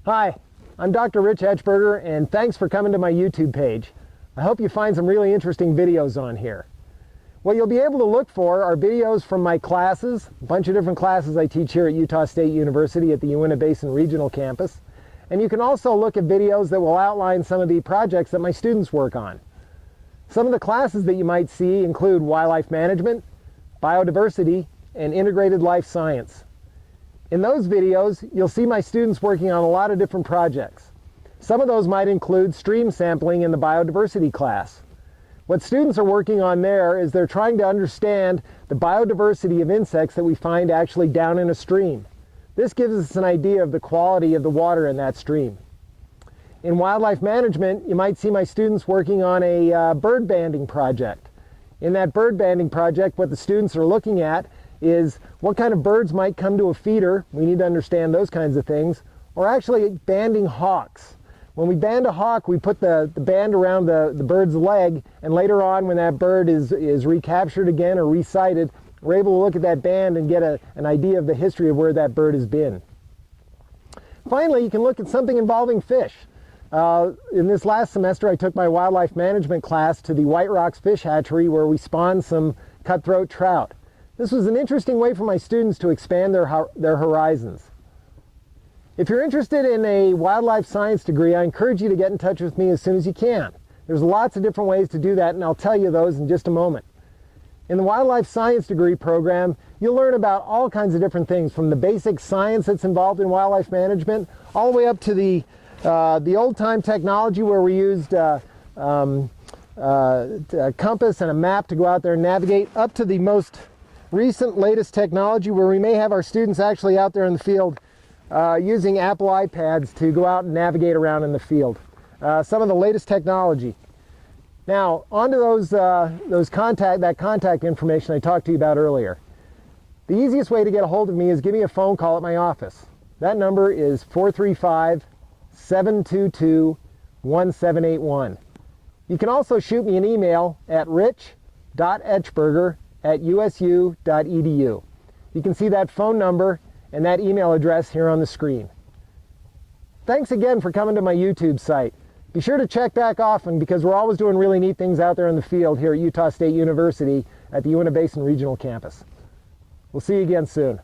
Hi, I'm Dr. Rich Etchberger, and thanks for coming to my YouTube page. I hope you find some really interesting videos on here. What you'll be able to look for are videos from my classes, a bunch of different classes I teach here at Utah State University at the Uintah Basin Regional Campus. And you can also look at videos that will outline some of the projects that my students work on. Some of the classes that you might see include wildlife management, biodiversity, and integrated life science. In those videos, you'll see my students working on a lot of different projects. Some of those might include stream sampling in the biodiversity class. What students are working on there is they're trying to understand the biodiversity of insects that we find actually down in a stream. This gives us an idea of the quality of the water in that stream. In wildlife management, you might see my students working on a bird banding project. In that bird banding project, what the students are looking at is what kind of birds might come to a feeder. We need to understand those kinds of things. Or actually banding hawks. When we band a hawk, we put the band around the bird's leg, and later on when that bird is recaptured again or resighted, we're able to look at that band and get an idea of the history of where that bird has been. Finally, you can look at something involving fish. In this last semester, I took my wildlife management class to the White Rocks Fish Hatchery where we spawned some cutthroat trout. This was an interesting way for my students to expand their horizons. If you're interested in a wildlife science degree, I encourage you to get in touch with me as soon as you can. There's lots of different ways to do that, and I'll tell you those in just a moment. In the wildlife science degree program, you'll learn about all kinds of different things, from the basic science that's involved in wildlife management, all the way up to the old-time technology where we used a compass and a map to go out there and navigate, up to the most recent, latest technology where we may have our students actually out there in the field using Apple iPads to go out and navigate around in the field. Some of the latest technology. Now, on to that contact information I talked to you about earlier. The easiest way to get a hold of me is give me a phone call at my office. That number is 435-722-1781. You can also shoot me an email at rich.etchberger@usu.edu. You can see that phone number and that email address here on the screen. Thanks again for coming to my YouTube site. Be sure to check back often because we're always doing really neat things out there in the field here at Utah State University at the Uintah Basin Regional Campus. We'll see you again soon.